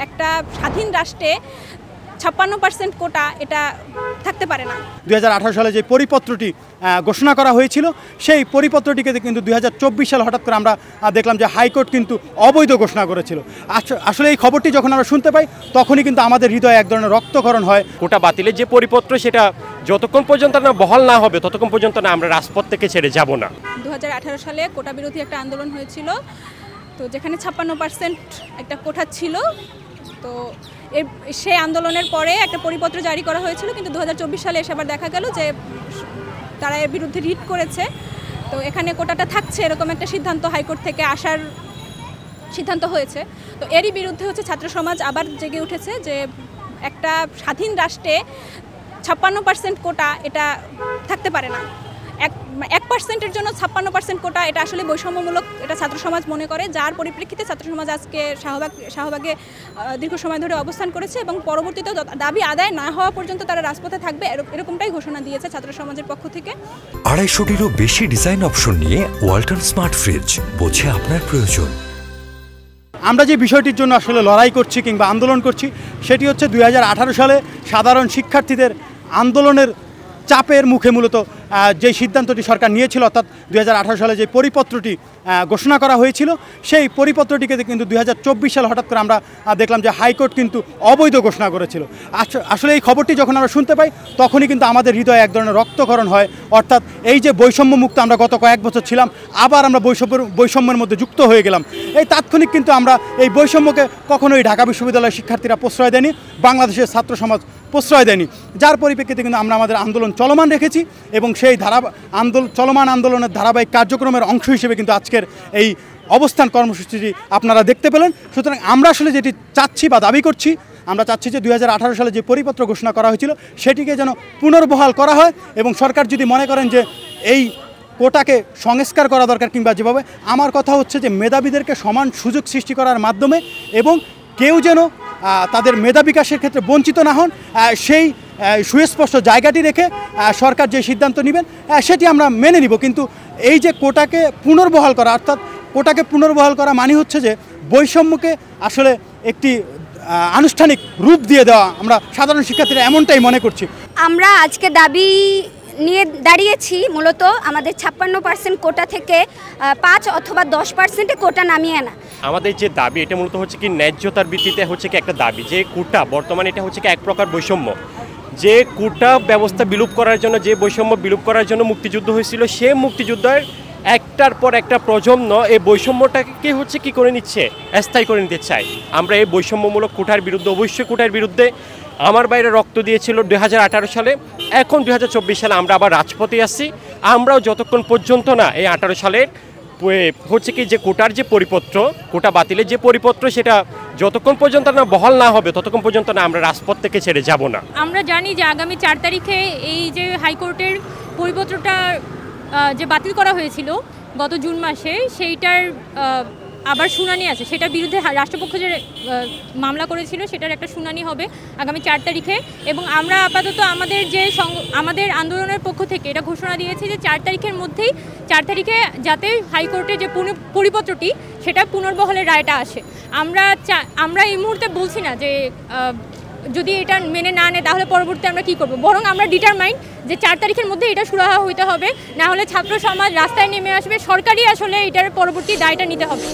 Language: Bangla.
একটা স্বাধীন রাষ্ট্রে 56% কোটা এটা থাকতে পারে না। 2018 সালে যে পরিপত্রটি ঘোষণা করা হয়েছিল সেই পরিপত্রটিকে কিন্তু 2024 সালে হঠাৎ করে আমরা দেখলাম যে হাইকোর্ট কিন্তু অবৈধ ঘোষণা করেছিল। আসলে এই খবরটি যখন আমরা শুনতে পাই তখনই কিন্তু আমাদের হৃদয়ে এক ধরনের রক্তক্ষরণ হয়। কোটা বাতিলের যে পরিপত্র সেটা যতক্ষণ পর্যন্ত না বহাল না হবে ততক্ষণ পর্যন্ত না আমরা রাজপথ থেকে ছেড়ে যাব না। 2018 সালে কোটা বিরোধী একটা আন্দোলন হয়েছিল, তো যেখানে 56% একটা কোটা ছিল। তো সেই আন্দোলনের পরে একটা পরিপত্র জারি করা হয়েছিল, কিন্তু 2024 সালে এসে আবার দেখা গেল যে তারা এর বিরুদ্ধে রিট করেছে। তো এখানে কোটাটা থাকছে এরকম একটা সিদ্ধান্ত হাইকোর্ট থেকে আসার সিদ্ধান্ত হয়েছে। তো এরই বিরুদ্ধে ছাত্র সমাজ আবার জেগে উঠেছে যে একটা স্বাধীন রাষ্ট্রে 56% কোটা এটা থাকতে পারে না। 1%-এর জন্য 56% কোটা এটা আসলে বৈষম্যমূলক, এটা ছাত্র সমাজ মনে করে, যার পরিপ্রেক্ষিতে ছাত্র সমাজ আজকে শাহবাগে দীর্ঘ সময় ধরে অবস্থান করেছে এবং পরবর্তীতে দাবি আদায় না হওয়া পর্যন্ত তারা রাজপথে থাকবে এরকমটাই ঘোষণা দিয়েছে ছাত্র সমাজের পক্ষ থেকে। 250-টিরও বেশি ডিজাইন অপশন নিয়ে ওয়ালটন স্মার্ট ফ্রিজ, বোঝে আপনার প্রয়োজন। আমরা যে বিষয়টির জন্য আসলে লড়াই করছি কিংবা আন্দোলন করছি সেটি হচ্ছে 2018 সালে সাধারণ শিক্ষার্থীদের আন্দোলনের চাপের মুখে মূলত যে সিদ্ধান্তটি সরকার নিয়েছিল, অর্থাৎ 2018 সালে যে পরিপত্রটি ঘোষণা করা হয়েছিল সেই পরিপত্রটিকে কিন্তু 2024 সালে হঠাৎ করে আমরা দেখলাম যে হাইকোর্ট কিন্তু অবৈধ ঘোষণা করেছিল। আসলে এই খবরটি যখন আমরা শুনতে পাই তখনই কিন্তু আমাদের হৃদয়ে এক ধরনের রক্তক্ষরণ হয়। অর্থাৎ এই যে বৈষম্যমুক্ত আমরা গত কয়েক বছর ছিলাম, আবার আমরা বৈষম্যের মধ্যে যুক্ত হয়ে গেলাম। এই তাৎক্ষণিক কিন্তু আমরা এই বৈষম্যকে কখনোই ঢাকা বিশ্ববিদ্যালয়ের শিক্ষার্থীরা প্রশ্রয় দেয়নি, বাংলাদেশের ছাত্র সমাজ প্রশ্রয় দেয়নি, যার পরিপ্রেক্ষিতে কিন্তু আমরা আমাদের আন্দোলন চলমান রেখেছি এবং সেই চলমান আন্দোলনের ধারাবাহিক কার্যক্রমের অংশ হিসেবে কিন্তু আজকের এই অবস্থান কর্মসূচিটি আপনারা দেখতে পেলেন। সুতরাং আমরা আসলে যেটি চাচ্ছি বা দাবি করছি, আমরা চাচ্ছি যে 2018 সালে যে পরিপত্র ঘোষণা করা হয়েছিল সেটিকে যেন পুনর্বহাল করা হয় এবং সরকার যদি মনে করেন যে এই কোটাকে সংস্কার করা দরকার, কিংবা যেভাবে আমার কথা হচ্ছে যে মেধাবীদেরকে সমান সুযোগ সৃষ্টি করার মাধ্যমে এবং কেউ যেন তাদের মেধা বিকাশের ক্ষেত্রে বঞ্চিত না হন, সেই সুস্পষ্ট জায়গাটি রেখে সরকার যে সিদ্ধান্ত নেবেন সেটি আমরা মেনে নিব। কিন্তু এই যে কোটাকে পুনর্বহাল করা, অর্থাৎ কোটাকে পুনর্বহাল করা মানে হচ্ছে যে বৈষম্যকে আসলে একটি আনুষ্ঠানিক রূপ দিয়ে দেওয়া, আমরা সাধারণ শিক্ষার্থীরা এমনটাই মনে করছি। আমরা আজকে দাবি নিয়ে দাঁড়িয়েছি মূলত আমাদের 56% কোটা থেকে 5 অথবা 10%-এ কোটা নামিয়ে আনা। আমাদের যে দাবি এটা মূলত হচ্ছে কি ন্যায্যতার ভিত্তিতে হচ্ছে কি একটা দাবি, যে কোটা বর্তমানে এটা হচ্ছে কি এক প্রকার বৈষম্য, যে কোটা ব্যবস্থা বিলুপ করার জন্য, যে বৈষম্য বিলুপ করার জন্য মুক্তিযুদ্ধ হয়েছিল, সে মুক্তিযুদ্ধের একটার পর একটা প্রজন্ম এই বৈষম্যটাকে হচ্ছে কি করে নিচ্ছে, স্থায়ী করে নিতে চায়। আমরা এই বৈষম্যমূলক কোটার বিরুদ্ধে, অবশ্যই কোটার বিরুদ্ধে। আমার বাইরে রক্ত দিয়েছিল 2018 সালে, এখন 2024 সালে আমরা আবার রাজপথে আসছি। আমরাও যতক্ষণ পর্যন্ত না এই 18 সালের হচ্ছে কি যে কোটার যে পরিপত্র, কোটা বাতিলের যে পরিপত্র সেটা যতক্ষণ পর্যন্ত না বহাল না হবে ততক্ষণ পর্যন্ত না আমরা রাজপথ থেকে ছেড়ে যাব না। আমরা জানি যে আগামী 4 তারিখে এই যে হাইকোর্টের পরিপত্রটা যে বাতিল করা হয়েছিল গত জুন মাসে, সেইটার আবার শুনানি আছে, সেটার বিরুদ্ধে রাষ্ট্রপক্ষ যে মামলা করেছিল সেটার একটা শুনানি হবে আগামী 4 তারিখে। এবং আমরা আপাতত আমাদের আন্দোলনের পক্ষ থেকে এটা ঘোষণা দিয়েছি যে 4 তারিখের মধ্যেই 4 তারিখে যাতে হাইকোর্টের যে পরিপত্রটি সেটা পুনর্বহালের রায়টা আসে। আমরা এই মুহূর্তে বলছি না যে যদি এটা মেনে না নেয় তাহলে পরবর্তীতে আমরা কী করব, বরং আমরা ডিটারমাইন্ড যে 4 তারিখের মধ্যে এটা সুরাহা হইতে হবে, না হলে ছাত্র সমাজ রাস্তায় নেমে আসবে, সরকারই আসলে এটার পরবর্তী দায়টা নিতে হবে।